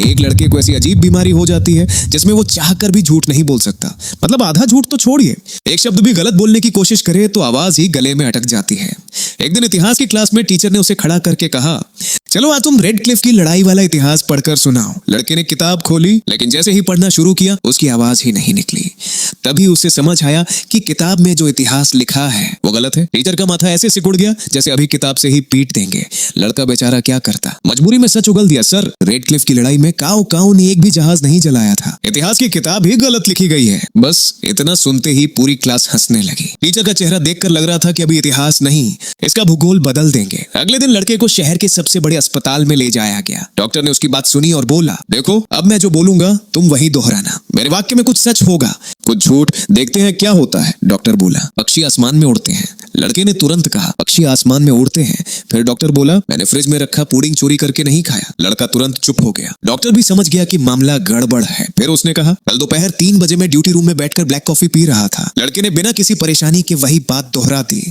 एक लड़के को ऐसी अजीब बीमारी हो जाती है जिसमें वो चाहकर भी झूठ नहीं बोल सकता। मतलब आधा झूठ तो छोड़िए, एक शब्द भी गलत बोलने की कोशिश करे तो आवाज ही गले में अटक जाती है। एक दिन इतिहास की क्लास में टीचर ने उसे खड़ा करके कहा, चलो आज तुम रेड क्लिफ की लड़ाई वाला इतिहास पढ़कर सुनाओ। लड़के ने किताब खोली, लेकिन जैसे ही पढ़ना शुरू किया उसकी आवाज ही नहीं निकली। तभी उसे समझ आया कि किताब में जो इतिहास लिखा है वो गलत है। टीचर का माथा ऐसे सिकुड़ गया जैसे अभी किताब से ही पीट देंगे। लड़का बेचारा क्या करता, मजबूरी में सच उगल दिया, सर रेड क्लिफ की लड़ाई में काऊ काऊ ने एक भी जहाज नहीं जलाया था, इतिहास की किताब ही गलत लिखी गई है। बस इतना सुनते ही पूरी क्लास हंसने लगी। टीचर का चेहरा देखकर लग रहा था कि अभी इतिहास नहीं, इसका भूगोल बदल देंगे। अगले दिन लड़के को शहर के सबसे बड़े अस्पताल में ले जाया गया। डॉक्टर ने उसकी बात सुनी और बोला, देखो अब मैं जो बोलूंगा तुम वही दोहराना, मेरे वाक्य में कुछ सच होगा कुछ झूठ, देखते हैं क्या होता है। डॉक्टर बोला, पक्षी आसमान में उड़ते हैं। लड़के ने तुरंत कहा, पक्षी आसमान में उड़ते हैं। फिर डॉक्टर बोला, मैंने फ्रिज में रखा पुडिंग चोरी करके नहीं खाया। लड़का तुरंत चुप हो गया। डॉक्टर भी समझ गया कि मामला गड़बड़ है। फिर उसने कहा, कल दोपहर 3 बजे मैं ड्यूटी रूम में बैठकर ब्लैक कॉफी पी रहा था। लड़के ने बिना किसी परेशानी के वही बात दोहरा दी।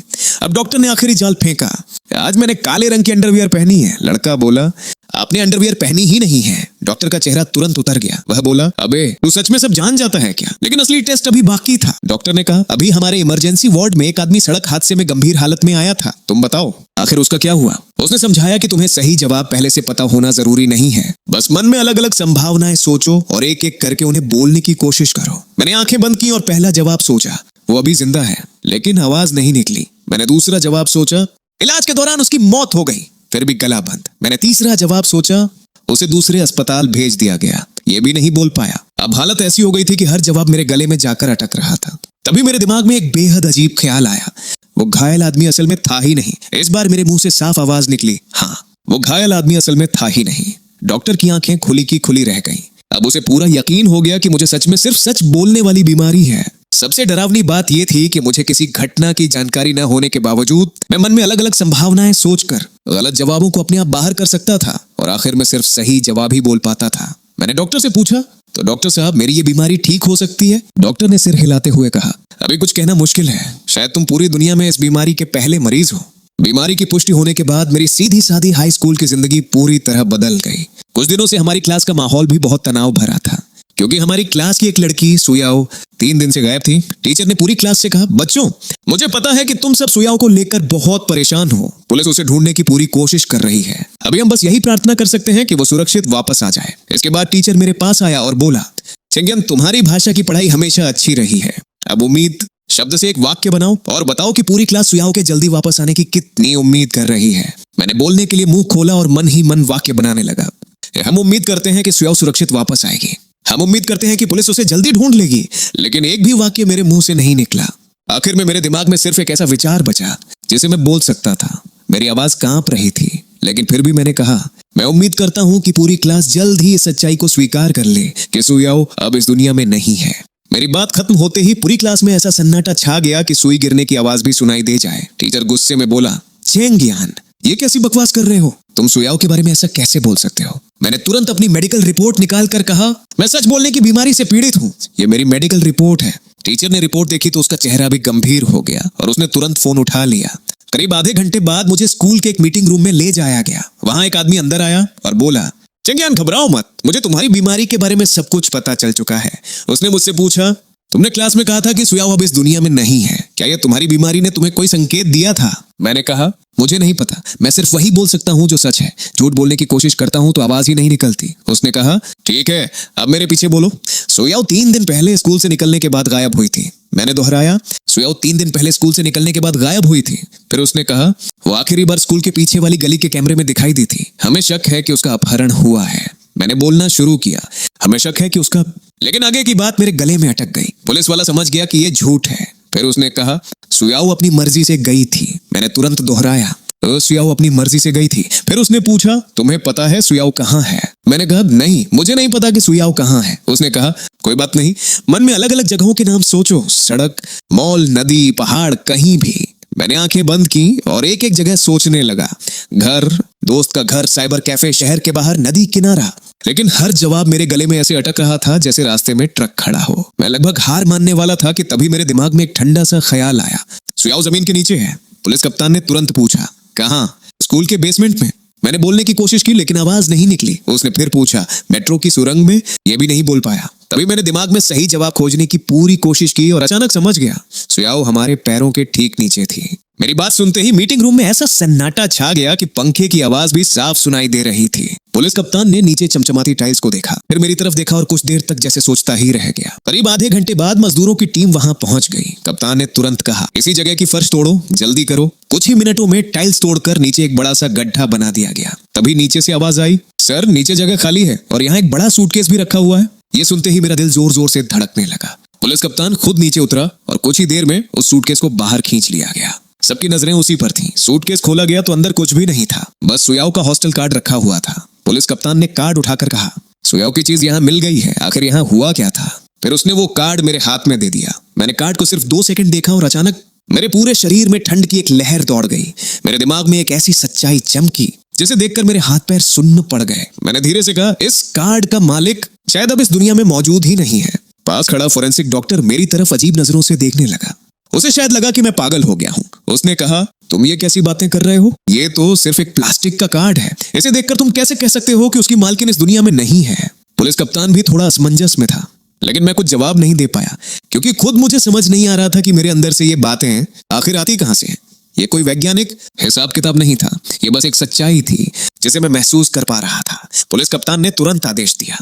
अब डॉक्टर ने आखिरी जाल फेंका, आज मैंने काले रंग की अंडरवियर पहनी है। लड़का बोला, आपने अंडरवियर पहनी ही नहीं है। डॉक्टर का चेहरा तुरंत उतर गया। वह बोला, अबे तू सच में सब जान जाता है क्या? लेकिन असली टेस्ट अभी बाकी था। डॉक्टर ने कहा, अभी हमारे इमरजेंसी वार्ड में एक आदमी सड़क हादसे में गंभीर हालत में आया था, तुम बताओ आखिर उसका क्या हुआ? उसने समझाया कि तुम्हें सही जवाब पहले से पता होना जरूरी नहीं है, बस मन में अलग अलग संभावनाएं सोचो और एक एक करके उन्हें बोलने की कोशिश करो। मैंने आंखें बंद की और पहला जवाब सोचा, वो अभी जिंदा है, लेकिन आवाज नहीं निकली। मैंने दूसरा जवाब सोचा, इलाज के दौरान उसकी मौत हो गई, फिर भी गला बंद। मैंने तीसरा जवाब सोचा, उसे दूसरे अस्पताल भेज दिया गया, ये भी नहीं बोल पाया। अब हालत ऐसी हो गई थी कि हर जवाब मेरे गले में जाकर अटक रहा था। तभी मेरे दिमाग में एक बेहद अजीब ख्याल आया, वो घायल आदमी असल में था ही नहीं। इस बार मेरे मुंह से साफ आवाज निकली, हाँ वो घायल आदमी असल में था ही नहीं। डॉक्टर की आंखें खुली की खुली रह गईं। अब उसे पूरा यकीन हो गया कि मुझे सच में सिर्फ सच बोलने वाली बीमारी है। सबसे डरावनी बात यह थी कि मुझे किसी घटना की जानकारी न होने के बावजूद मैं मन में अलग अलग संभावनाएं सोचकर गलत जवाबों को अपने आप बाहर कर सकता था और आखिर में सिर्फ सही जवाब ही बोल पाता था। मैंने डॉक्टर से पूछा, तो डॉक्टर साहब मेरी ये बीमारी ठीक हो सकती है? डॉक्टर ने सिर हिलाते हुए कहा, अभी कुछ कहना मुश्किल है, शायद तुम पूरी दुनिया में इस बीमारी के पहले मरीज हो। बीमारी की पुष्टि होने के बाद मेरी सीधी सादी हाई स्कूल की जिंदगी पूरी तरह बदल गई। कुछ दिनों से हमारी क्लास का माहौल भी बहुत तनाव भरा था, क्योंकि हमारी क्लास की एक लड़की सुयाओ 3 दिन से गायब थी। टीचर ने पूरी क्लास से कहा, बच्चों मुझे पता है कि तुम सब सुयाओ को लेकर बहुत परेशान हो, पुलिस उसे ढूंढने की पूरी कोशिश कर रही है। अभी हम बस यही प्रार्थना कर सकते हैं कि वो सुरक्षित वापस आ जाए। इसके बाद टीचर मेरे पास आया और बोला, चिंग्यन तुम्हारी भाषा की पढ़ाई हमेशा अच्छी रही है, अब उम्मीद शब्द से एक वाक्य बनाओ और बताओ कि पूरी क्लास सुयाओ के जल्दी वापस आने की कितनी उम्मीद कर रही है। मैंने बोलने के लिए मुंह खोला और मन ही मन वाक्य बनाने लगा। हम उम्मीद करते हैं कि सुयाओ सुरक्षित वापस आएगी, हम उम्मीद करते हैं कि पुलिस उसे जल्दी ढूंढ लेगी। लेकिन एक भी वाक्य मेरे मुंह से नहीं निकला। आखिर में मेरे दिमाग में सिर्फ एक ऐसा विचार बचा जिसे मैं बोल सकता था। मेरी आवाज कांप रही थी, लेकिन फिर भी मैंने कहा, मैं उम्मीद करता हूं कि पूरी क्लास जल्द ही इस सच्चाई को स्वीकार कर ले कि सुयाओ अब इस दुनिया में नहीं है। मेरी बात खत्म होते ही पूरी क्लास में ऐसा सन्नाटा छा गया कि सुई गिरने की आवाज भी सुनाई दे जाए। टीचर गुस्से में बोला, चेंगियान ये कैसी बकवास कर रहे हो, तुम सुयाओ के बारे में ऐसा कैसे बोल सकते हो? मैंने तुरंत अपनी मेडिकल रिपोर्ट निकाल कर कहा, मैं सच बोलने की बीमारी से पीड़ित हूँ, ये मेरी मेडिकल रिपोर्ट है। टीचर ने रिपोर्ट देखी तो उसका चेहरा भी गंभीर हो गया और उसने तुरंत फोन उठा लिया। करीब आधे घंटे बाद मुझे स्कूल के एक मीटिंग रूम में ले जाया गया। वहां एक आदमी अंदर आया और बोला, चंगियान घबराओ मत, मुझे तुम्हारी बीमारी के बारे में सब कुछ पता चल चुका है। उसने मुझसे पूछा, तुमने क्लास में कहा था कि सुयाओ अब इस दुनिया में नहीं है, क्या यह तुम्हारी बीमारी ने तुम्हें कोई संकेत दिया था? मैंने कहा, मुझे नहीं पता, मैं सिर्फ वही बोल सकता हूँ जो सच है। झूठ बोलने की कोशिश करता हूँ तो आवाज ही नहीं निकलती। उसने कहा, ठीक है अब मेरे पीछे बोलो। सुयाओ 3 दिन पहले स्कूल से निकलने के बाद गायब हुई थी। मैंने दोहराया, सुयाओ 3 दिन पहले स्कूल से निकलने के बाद गायब हुई थी। फिर उसने कहा, वो आखिरी बार स्कूल के पीछे वाली गली के कैमरे में दिखाई दी थी, हमें शक है कि उसका अपहरण हुआ है। मैंने बोलना शुरू किया, हमें शक है कि उसका, लेकिन आगे की बात मेरे गले में अटक गई। पुलिस वाला समझ गया कि ये झूठ है। फिर उसने कहा, सुयाओ अपनी मर्जी से गई थी। मैंने तुरंत दोहराया, सुयाओ अपनी मर्जी से गई थी। फिर उसने पूछा, तुम्हें पता है सुयाओ कहाँ है? मैंने कहा, नहीं मुझे नहीं पता कि सुयाओ कहाँ है। उसने कहा, कोई बात नहीं, मन में अलग अलग जगहों के नाम सोचो, सड़क, मॉल, नदी, पहाड़, कहीं भी। मैंने आंखें बंद की और एक एक जगह सोचने लगा, घर, दोस्त का घर, साइबर कैफे, शहर के बाहर, नदी किनारा। लेकिन हर जवाब मेरे गले में ऐसे अटक रहा था जैसे रास्ते में ट्रक खड़ा हो। मैं लगभग हार मानने वाला था कि तभी मेरे दिमाग में एक ठंडा सा ख्याल आया, सुयाओ जमीन के नीचे है। पुलिस कप्तान ने तुरंत पूछा, कहाँ? स्कूल के बेसमेंट में। मैंने बोलने की कोशिश की लेकिन आवाज नहीं निकली। उसने फिर पूछा, मेट्रो की सुरंग में? ये भी नहीं बोल पाया। तभी मैंने दिमाग में सही जवाब खोजने की पूरी कोशिश की और अचानक समझ गया, सुयाओ हमारे पैरों के ठीक नीचे थी। मेरी बात सुनते ही मीटिंग रूम में ऐसा सन्नाटा छा गया कि पंखे की आवाज भी साफ सुनाई दे रही थी। पुलिस कप्तान ने नीचे चमचमाती टाइल्स को देखा, फिर मेरी तरफ देखा और कुछ देर तक जैसे सोचता ही रह गया। करीब आधे घंटे बाद मजदूरों की टीम वहां पहुंच गई। कप्तान ने तुरंत कहा, इसी जगह की फर्श तोड़ो, जल्दी करो। कुछ ही मिनटों में टाइल्स तोड़कर नीचे एक बड़ा सा गड्ढा बना दिया गया। तभी नीचे से आवाज आई, सर नीचे जगह खाली है और यहाँ एक बड़ा सूटकेस भी रखा हुआ है। ये सुनते ही मेरा दिल जोर जोर से धड़कने लगा। पुलिस कप्तान खुद नीचे उतरा और कुछ ही देर में उस सूटकेस को बाहर खींच लिया गया। सबकी नजरें उसी पर थीं। सूटकेस खोला गया तो अंदर कुछ भी नहीं था, बस सुयाओ का हॉस्टल कार्ड रखा हुआ था। पुलिस कप्तान ने कार्ड उठाकर कहा, सुयाओ की चीज यहाँ मिल गई है, आखिर यहाँ हुआ क्या था? फिर उसने वो कार्ड मेरे हाथ में दे दिया। मैंने कार्ड को सिर्फ 2 सेकंड देखा और अचानक मेरे पूरे शरीर में ठंड की एक लहर दौड़ गई। मेरे दिमाग में एक ऐसी सच्चाई चमकी जिसे देखकर मेरे हाथ पैर सुन्न पड़ गए। मैंने धीरे से कहा, इस कार्ड का मालिक शायद अब इस दुनिया में मौजूद ही नहीं है। पास खड़ा फोरेंसिक डॉक्टर मेरी तरफ अजीब नजरों से देखने लगा। उसे शायद लगा कि मैं पागल हो गया हूँ। उसने कहा, तुम ये कैसी बातें कर रहे हो? ये तो सिर्फ एक प्लास्टिक का कार्ड है। इसे देखकर तुम कैसे कह सकते हो कि उसकी मालकिन इस दुनिया में नहीं है? पुलिस कप्तान भी थोड़ा असमंजस में था, लेकिन मैं कुछ जवाब नहीं दे पाया क्योंकि खुद मुझे समझ नहीं आ रहा था कि मेरे अंदर से ये बातें आखिर आती कहां से। ये कोई वैज्ञानिक हिसाब किताब नहीं था, ये बस एक सच्चाई थी जिसे मैं महसूस कर पा रहा था। पुलिस कप्तान ने तुरंत आदेश दिया,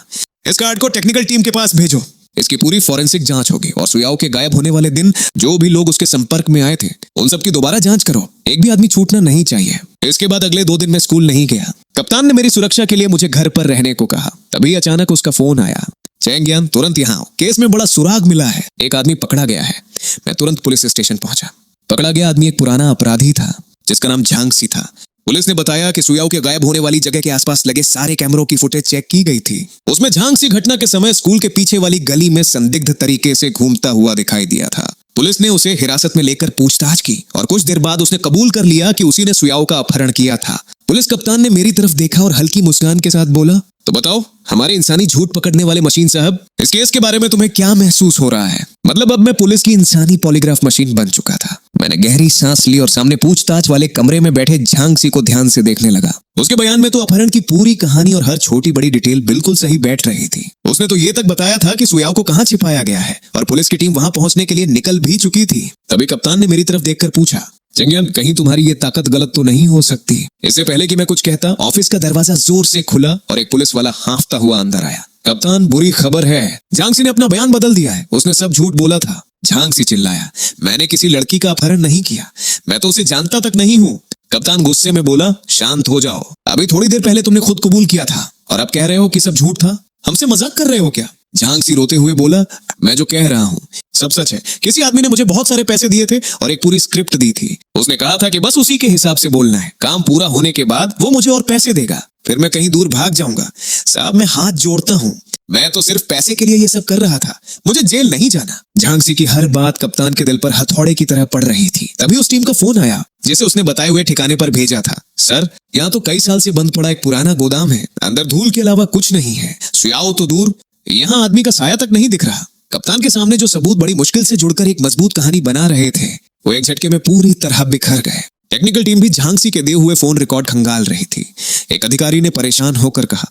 इस कार्ड को टेक्निकल टीम के पास भेजो। इसकी पूरी फॉरेंसिक जांच होगी और सुयाओ के गायब होने वाले दिन जो भी लोग उसके संपर्क में आए थे उन सब की दोबारा जांच करो। एक भी आदमी छूटना नहीं चाहिए। इसके बाद अगले 2 दिन मैं स्कूल नहीं गया। कप्तान ने मेरी सुरक्षा के लिए मुझे घर पर रहने को कहा। तभी अचानक उसका फोन आया, चैंगियान तुरंत यहाँ आओ, केस में बड़ा सुराग मिला है, एक आदमी पकड़ा गया है। मैं तुरंत पुलिस स्टेशन पहुंचा। पकड़ा गया आदमी एक पुराना अपराधी था जिसका नाम झांगसी था। पुलिस ने बताया कि सुयाओ के गायब होने वाली जगह के आसपास लगे सारे कैमरों की फुटेज चेक की गई थी। उसमें झांगसी घटना के समय स्कूल के पीछे वाली गली में संदिग्ध तरीके से घूमता हुआ दिखाई दिया था। पुलिस ने उसे हिरासत में लेकर पूछताछ की और कुछ देर बाद उसने कबूल कर लिया कि उसी ने सुयाओ का अपहरण किया था। पुलिस कप्तान ने मेरी तरफ देखा और हल्की मुस्कान के साथ बोला, तो बताओ हमारे इंसानी झूठ पकड़ने वाले मशीन साहब, इस केस के बारे में तुम्हें क्या महसूस हो रहा है? मतलब अब मैं पुलिस की इंसानी पॉलीग्राफ मशीन बन चुका था। मैंने गहरी सांस ली और सामने पूछताछ वाले कमरे में बैठे झांगसी को ध्यान से देखने लगा। उसके बयान में तो अपहरण की पूरी कहानी और हर छोटी बड़ी डिटेल बिल्कुल सही बैठ रही थी। उसने तो ये तक बताया था कि सुयाओ को कहाँ छिपाया गया है और पुलिस की टीम वहां पहुंचने के लिए निकल भी चुकी थी। तभी कप्तान ने मेरी तरफ देखकर पूछा, चंगियान कहीं तुम्हारी ये ताकत गलत तो नहीं हो सकती? इससे पहले कि मैं कुछ कहता, ऑफिस का दरवाजा जोर से खुला और एक पुलिस वाला हांफता हुआ अंदर आया। कप्तान बुरी खबर है, झांगसी ने अपना बयान बदल दिया है, उसने सब झूठ बोला था। झांगसी चिल्लाया, मैंने किसी लड़की का अपहरण नहीं किया, मैं तो उसे जानता तक नहीं हूँ। कप्तान गुस्से में बोला, शांत हो जाओ, अभी थोड़ी देर पहले तुमने खुद कबूल किया था और अब कह रहे हो कि सब झूठ था। हमसे मजाक कर रहे हो क्या? झांगसी रोते हुए बोला, मैं जो कह रहा हूँ सब सच है। किसी आदमी ने मुझे बहुत सारे पैसे दिए थे और एक पूरी स्क्रिप्ट दी थी। उसने कहा था कि बस उसी के हिसाब से बोलना है, काम पूरा होने के बाद वो मुझे और पैसे देगा, फिर मैं कहीं दूर भाग जाऊंगा। साहब मैं हाथ जोड़ता हूँ, मैं तो सिर्फ पैसे के लिए ये सब कर रहा था, मुझे जेल नहीं जाना। झांगसी की हर बात कप्तान के दिल पर हथौड़े की तरह पड़ रही थी। तभी उस टीम का फोन आया जिसे उसने बताए हुए ठिकाने पर भेजा था। सर, यहाँ तो कई साल से बंद पड़ा एक पुराना गोदाम है, अंदर धूल के अलावा कुछ नहीं है। सुयाओ तो दूर, यहाँ आदमी का साया तक नहीं दिख रहा। कप्तान के सामने जो सबूत बड़ी मुश्किल से जुड़कर एक मजबूत कहानी बना रहे थे वो एक झटके में पूरी तरह बिखर गए। टेक्निकल टीम भी झांगसी के दिए हुए फोन रिकॉर्ड खंगाल रही थी। एक अधिकारी ने परेशान होकर कहा,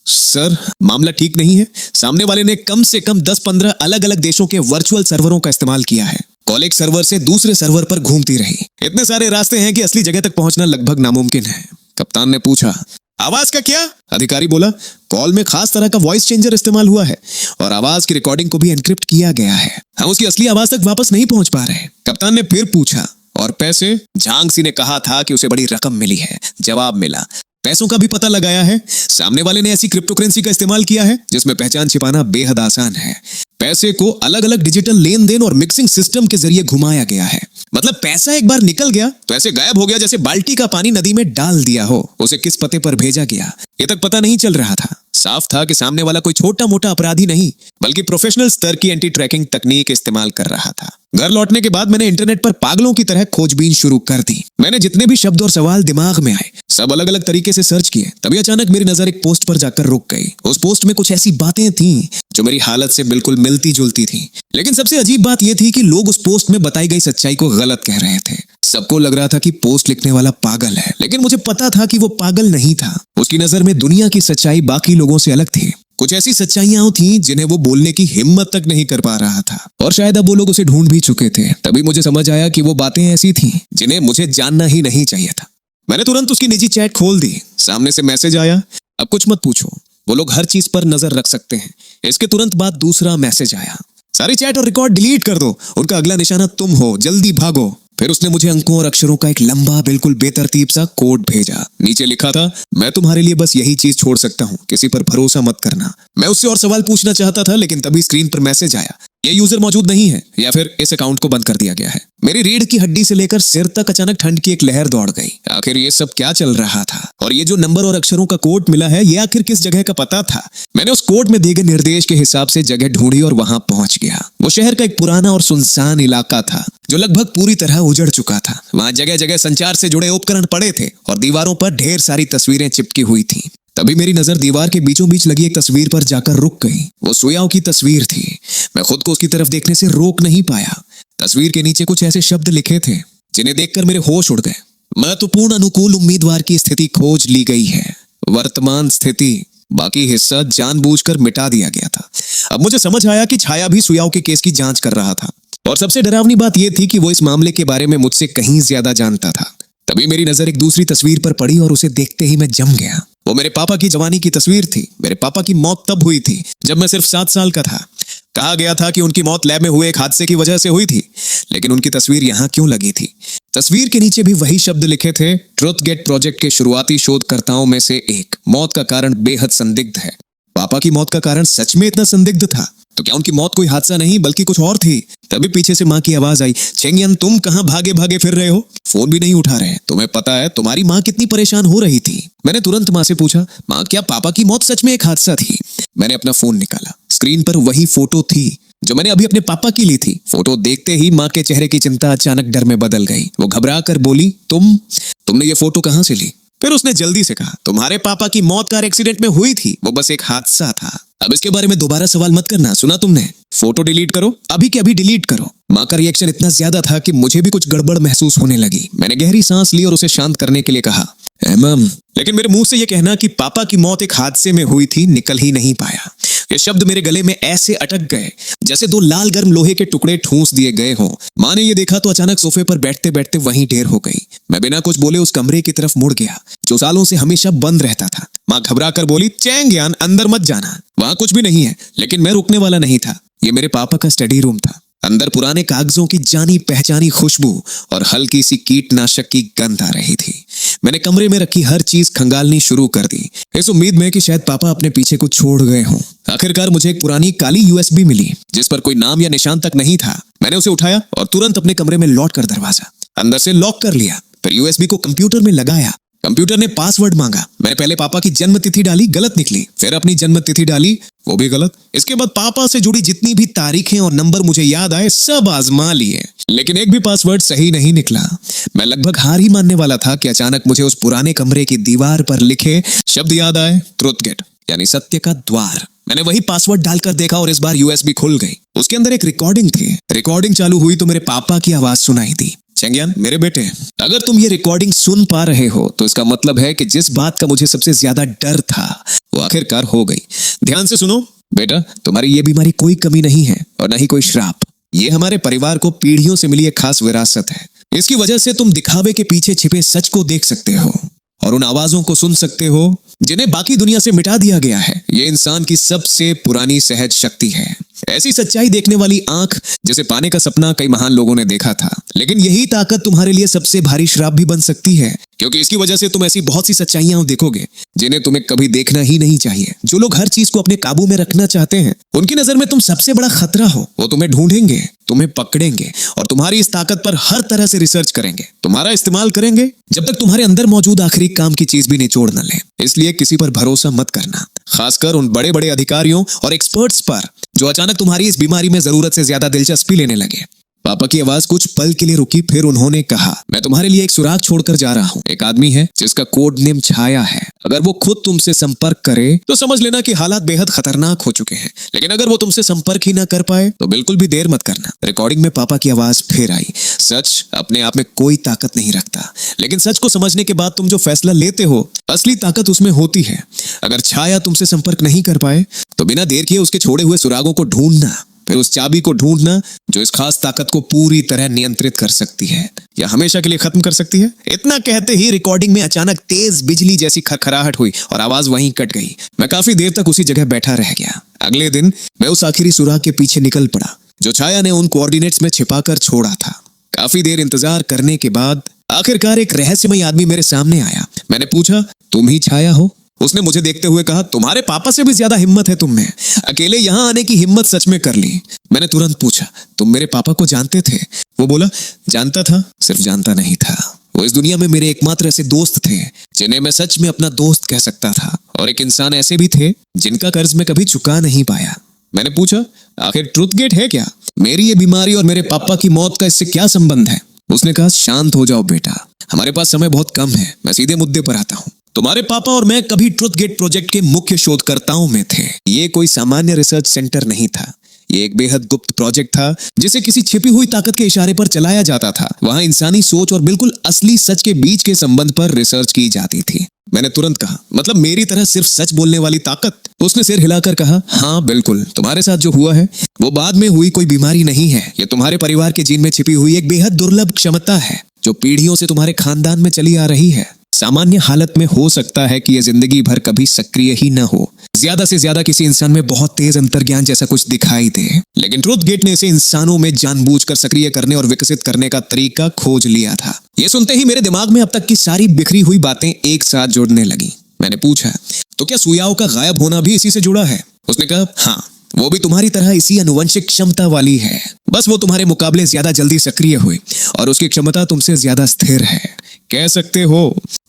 सर मामला ठीक नहीं है, सामने वाले ने कम से कम 10-15 अलग अलग देशों के वर्चुअल सर्वरों का इस्तेमाल किया है। कॉल एक सर्वर से दूसरे सर्वर पर घूमती रही। इतने सारे रास्ते हैं कि असली जगह तक पहुंचना लगभग नामुमकिन है। कप्तान ने पूछा, आवाज का क्या? अधिकारी बोला, कॉल में खास तरह का वॉइस चेंजर इस्तेमाल हुआ है और आवाज की रिकॉर्डिंग को भी एनक्रिप्ट किया गया है, हम उसकी असली आवाज तक वापस नहीं पहुंच पा रहे। कप्तान ने फिर पूछा, और पैसे? झांगसी ने कहा था कि उसे बड़ी रकम मिली है। जवाब मिला, पैसों का भी पता लगाया है, सामने वाले ने ऐसी क्रिप्टो करेंसी का इस्तेमाल किया है जिसमें पहचान छिपाना बेहद आसान है। पैसे को अलग अलग डिजिटल लेन देन और मिक्सिंग सिस्टम के जरिए घुमाया गया है। मतलब पैसा एक बार निकल गया तो ऐसे गायब हो गया जैसे बाल्टी का पानी नदी में डाल दिया हो। उसे किस पते पर भेजा गया ये तक पता नहीं चल रहा था। साफ था कि सामने वाला कोई छोटा मोटा अपराधी नहीं बल्कि प्रोफेशनल स्तर की एंटी ट्रैकिंग तकनीक इस्तेमाल कर रहा था। घर लौटने के बाद मैंने इंटरनेट पर पागलों की तरह खोजबीन शुरू कर दी। मैंने जितने भी शब्द और सवाल दिमाग में आए सब अलग अलग तरीके से सर्च किए। तभी अचानक मेरी नजर एक पोस्ट पर जाकर रुक गई। उस पोस्ट में कुछ ऐसी बातें थीं जो मेरी हालत से बिल्कुल मिलती जुलती थी। लेकिन सबसे अजीब बात यह थी कि लोग उस पोस्ट में बताई गई सच्चाई को गलत कह रहे थे। सबको लग रहा था कि पोस्ट लिखने वाला पागल है, लेकिन मुझे पता था कि वो पागल नहीं था। उसकी नजर में दुनिया की सच्चाई बाकी लोगों से अलग थी। कुछ ऐसी सच्चाइयां थी जिन्हें वो बोलने की हिम्मत तक नहीं कर पा रहा था, और शायद अब वो लोग उसे ढूंढ भी चुके थे। तभी मुझे समझ आया कि वो बातें ऐसी थी जिन्हें मुझे जानना ही नहीं चाहिए था। मैंने तुरंत उसकी निजी चैट खोल दी। सामने से मैसेज आया, अब कुछ मत पूछो, वो लोग हर चीज पर नजर रख सकते हैं। इसके तुरंत बाद दूसरा मैसेज आया, सारी चैट और रिकॉर्ड डिलीट कर दो, उनका अगला निशाना तुम हो, जल्दी भागो। फिर उसने मुझे अंकों और अक्षरों का एक लंबा बिल्कुल बेतरतीब सा कोड भेजा। नीचे लिखा था, मैं तुम्हारे लिए बस यही चीज छोड़ सकता हूँ, किसी पर भरोसा मत करना। मैं उससे और सवाल पूछना चाहता था, लेकिन तभी स्क्रीन पर मैसेज आया, ये यूजर मौजूद नहीं है, या फिर इस अकाउंट को बंद कर दिया गया है। मेरी रीढ़ की हड्डी से लेकर सिर तक अचानक ठंड की एक लहर दौड़ गई। आखिर ये सब क्या चल रहा था, और ये जो नंबर और अक्षरों का कोड मिला है, ये आखिर किस जगह का पता था। मैंने उस कोड में दिए गए निर्देश के हिसाब से जगह ढूंढी और वहां पहुंच गया। वो शहर का एक पुराना और सुनसान इलाका था जो लगभग पूरी तरह उजड़ चुका था। वहां जगह जगह संचार से जुड़े उपकरण पड़े थे और दीवारों पर ढेर सारी तस्वीरें चिपकी हुई थी। तभी मेरी नजर दीवार के बीचों बीच लगी एक तस्वीर पर जाकर रुक गई। वो सुयाओ की तस्वीर थी। मैं खुद को उसकी तरफ देखने से रोक नहीं पाया। तस्वीर के नीचे कुछ ऐसे शब्द लिखे थे जिन्हें देखकर मेरे होश उड़ गए। महत्वपूर्ण अनुकूल उम्मीदवार की स्थिति खोज ली गई है, वर्तमान स्थिति, बाकी हिस्सा जानबूझकर मिटा दिया गया था। अब मुझे समझ आया कि छाया भी सुयाओ के केस की जांच कर रहा था, और सबसे डरावनी बात यह थी कि वो इस मामले के बारे में मुझसे कहीं ज्यादा जानता था। तभी मेरी नजर एक दूसरी तस्वीर पर पड़ी और उसे देखते ही मैं जम गया। वो मेरे पापा की जवानी की तस्वीर थी। मेरे पापा की मौत तब हुई थी जब मैं सिर्फ 7 साल का था। कहा गया था कि उनकी मौत लैब में हुए एक हादसे की वजह से हुई थी, लेकिन उनकी तस्वीर यहाँ क्यों लगी थी? तस्वीर के नीचे भी वही शब्द लिखे थे, ट्रुथ गेट प्रोजेक्ट के शुरुआती शोधकर्ताओं में से एक, मौत का कारण बेहद संदिग्ध है। पापा की मौत का कारण सच में इतना संदिग्ध था? तो क्या उनकी मौत कोई हादसा नहीं बल्कि कुछ और थी? तभी पीछे से माँ की आवाज आई, चेंगियन तुम कहाँ भागे भागे फिर रहे हो? फोन भी नहीं उठा रहे। तुम्हें पता है तुम्हारी माँ कितनी परेशान हो रही थी? मैंने तुरंत माँ से पूछा, माँ क्या पापा की मौत सच में एक हादसा थी? मैंने अपना फोन निकाला। स्क्रीन पर वही फोटो थी जो मैंने अभी अपने पापा की ली थी। फोटो देखते ही माँ के चेहरे की चिंता अचानक डर में बदल गई। वो घबरा कर बोली, तुमने ये फोटो कहाँ से ली? फिर उसने जल्दी से कहा, तुम्हारे पापा की मौत कार एक्सीडेंट में हुई थी, वो बस एक हादसा था। अब इसके बारे में दोबारा सवाल मत करना, सुना तुमने? फोटो डिलीट करो, अभी के अभी डिलीट करो। माँ का रिएक्शन इतना ज्यादा था कि मुझे भी कुछ गड़बड़ महसूस होने लगी। मैंने गहरी सांस ली और उसे शांत करने के लिए कहा, मैम, लेकिन मेरे मुंह से यह कहना कि पापा की मौत एक हादसे में हुई थी निकल ही नहीं पाया। ये शब्द मेरे गले में ऐसे अटक गए जैसे 2 लाल गर्म लोहे के टुकड़े ठूंस दिए गए हों। माँ ने ये देखा तो अचानक सोफे पर बैठते बैठते वहीं ढेर हो गई। मैं बिना कुछ बोले उस कमरे की तरफ मुड़ गया जो सालों से हमेशा बंद रहता था। माँ घबरा कर बोली, चैंगियन अंदर मत जाना, वहां कुछ भी नहीं है। लेकिन मैं रुकने वाला नहीं था। ये मेरे पापा का स्टडी रूम था। अंदर पुराने कागजों की जानी पहचानी खुशबू और हल्की सी कीटनाशक की गंध आ रही थी। मैंने कमरे में रखी हर चीज खंगालनी शुरू कर दी, इस उम्मीद में कि शायद पापा अपने पीछे कुछ छोड़ गए हों। आखिरकार मुझे एक पुरानी काली यूएसबी मिली जिस पर कोई नाम या निशान तक नहीं था। मैंने उसे उठाया और तुरंत अपने कमरे में लौट कर दरवाजा अंदर से लॉक कर लिया। फिर यूएसबी को कंप्यूटर में लगाया। कंप्यूटर ने पासवर्ड मांगा। मैंने पहले पापा की जन्म तिथि डाली, गलत निकली। फिर अपनी जन्म तिथि डाली, वो भी गलत। इसके बाद पापा से जुड़ी जितनी भी तारीखें और नंबर मुझे याद आए सब आजमा लिए, लेकिन एक भी पासवर्ड सही नहीं निकला। मैं लगभग हार ही मानने वाला था कि अचानक मुझे उस पुराने कमरे की दीवार पर लिखे शब्द याद आए, ट्रुथ गेट यानी सत्य का द्वार। मैंने वही पासवर्ड डालकर देखा और इस बार यूएसबी खुल गई। उसके अंदर एक रिकॉर्डिंग थी। रिकॉर्डिंग चालू हुई तो मेरे पापा की आवाज सुनाई दी, चेंगियन मेरे बेटे, अगर तुम ये रिकॉर्डिंग सुन पा रहे हो तो इसका मतलब है कि जिस बात का मुझे सबसे ज्यादा डर था वो आखिरकार हो गई। ध्यान से सुनो बेटा, तुम्हारी ये बीमारी कोई कमी नहीं है और न ही कोई श्राप। ये हमारे परिवार को पीढ़ियों से मिली एक खास विरासत है। इसकी वजह से तुम दिखावे के पीछे छिपे सच को देख सकते हो और उन आवाजों को सुन सकते हो जिन्हें बाकी दुनिया से मिटा दिया गया है। ये इंसान की सबसे पुरानी सहज शक्ति है। ऐसी सच्चाई देखने वाली आंख जिसे पाने का सपना कई महान लोगों ने देखा था, लेकिन यही ताकत तुम्हारे लिए सबसे भारी श्राप भी बन सकती है, क्योंकि इसकी वजह से तुम ऐसी बहुत सी सच्चाइयां देखोगे जिन्हें तुम्हें कभी देखना ही नहीं चाहिए। जो लोग हर चीज को अपने काबू में रखना चाहते हैं, उनकी नजर में तुम सबसे बड़ा खतरा हो। वो तुम्हें ढूंढेंगे, तुम्हें पकड़ेंगे और तुम्हारी इस ताकत पर हर तरह से रिसर्च करेंगे, तुम्हारा इस्तेमाल करेंगे जब तक तुम्हारे अंदर मौजूद आखिरी काम की चीज भी निचोड़ न ले। इसलिए किसी पर भरोसा मत करना, खासकर उन बड़े बड़े अधिकारियों और एक्सपर्ट्स पर जो अचानक तुम्हारी इस बीमारी में जरूरत से ज्यादा दिलचस्पी लेने लगे। पापा की आवाज कुछ पल के लिए रुकी, फिर उन्होंने कहा, मैं तुम्हारे लिए एक सुराग छोड़कर जा रहा हूँ। एक आदमी है जिसका कोड नेम छाया है। अगर वो खुद तुमसे संपर्क करे तो समझ लेना कि हालात बेहद खतरनाक हो चुके हैं, लेकिन अगर वो तुमसे संपर्क ही ना कर पाए तो बिल्कुल भी देर मत करना। रिकॉर्डिंग में पापा की आवाज फिर आई, सच अपने आप में कोई ताकत नहीं रखता, लेकिन सच को समझने के बाद तुम जो फैसला लेते हो असली ताकत उसमें होती है। अगर छाया तुमसे संपर्क नहीं कर पाए तो बिना देर किए उसके छोड़े हुए सुरागों को ढूंढना, फिर उस चाबी को ढूंढना जो इस खास ताकत को पूरी तरह नियंत्रित कर सकती है या हमेशा के लिए खत्म कर सकती है। इतना कहते ही रिकॉर्डिंग में अचानक तेज बिजली जैसी खरखराहट हुई और आवाज वहीं कट गई। मैं काफी देर तक उसी जगह बैठा रह गया। अगले दिन मैं उस आखिरी सुराग के पीछे निकल पड़ा जो छाया ने उन कोऑर्डिनेट्स में छिपाकर छोड़ा था। काफी देर इंतजार करने के बाद आखिरकार एक रहस्यमय आदमी मेरे सामने आया। मैंने पूछा, तुम ही छाया हो? उसने मुझे देखते हुए कहा, तुम्हारे पापा से भी ज्यादा हिम्मत है तुम में। अकेले यहाँ आने की हिम्मत सच में कर ली। मैंने तुरंत पूछा, तुम मेरे पापा को जानते थे? वो बोला, जानता था, सिर्फ जानता नहीं था। वो इस दुनिया में मेरे एकमात्र ऐसे दोस्त थे जिन्हें मैं सच में अपना दोस्त कह सकता था, और एक इंसान ऐसे भी थे जिनका कर्ज मैं कभी चुका नहीं पाया। मैंने पूछा, आखिर ट्रुथ गेट है क्या? मेरी ये बीमारी और मेरे पापा की मौत का इससे क्या संबंध है? उसने कहा, शांत हो जाओ बेटा, हमारे पास समय बहुत कम है। मैं सीधे मुद्दे पर आता हूँ। तुम्हारे पापा और मैं कभी ट्रुथ गेट प्रोजेक्ट के मुख्य शोधकर्ताओं में थे। ये कोई सामान्य रिसर्च सेंटर नहीं था। ये एक बेहद गुप्त प्रोजेक्ट था जिसे किसी छिपी हुई ताकत के इशारे पर चलाया जाता था। वहां इंसानी सोच और बिल्कुल असली सच के बीच के संबंध पर रिसर्च की जाती थी। मैंने तुरंत कहा, मतलब मेरी तरह सिर्फ सच बोलने वाली ताकत? उसने सिर हिलाकर कहा, हाँ बिल्कुल, तुम्हारे साथ जो हुआ है वो बाद में हुई कोई बीमारी नहीं है। ये तुम्हारे परिवार के जीन में छिपी हुई एक बेहद दुर्लभ क्षमता है जो पीढ़ियों से तुम्हारे खानदान में चली आ रही है। सामान्य हालत में हो सकता है कि यह जिंदगी भर कभी सक्रिय ही न हो। ज्यादा से ज्यादा किसी इंसान में बहुत तेज अंतर्ज्ञान जैसा कुछ दिखाई दे, लेकिन ट्रुथ गेट ने इसे इंसानों में जानबूझकर सक्रिय करने और विकसित करने का तरीका खोज लिया था। यह सुनते ही मेरे दिमाग में अब तक की सारी बिखरी हुई बातें एक साथ जुड़ने लगी। मैंने पूछा, तो क्या सुयाओ का गायब होना भी इसी से जुड़ा है? उसने कहा, हाँ, वो भी तुम्हारी तरह इसी आनुवंशिक क्षमता वाली है। बस वो तुम्हारे मुकाबले ज्यादा जल्दी सक्रिय हुई और उसकी क्षमता तुमसे ज्यादा स्थिर है। कह सकते हो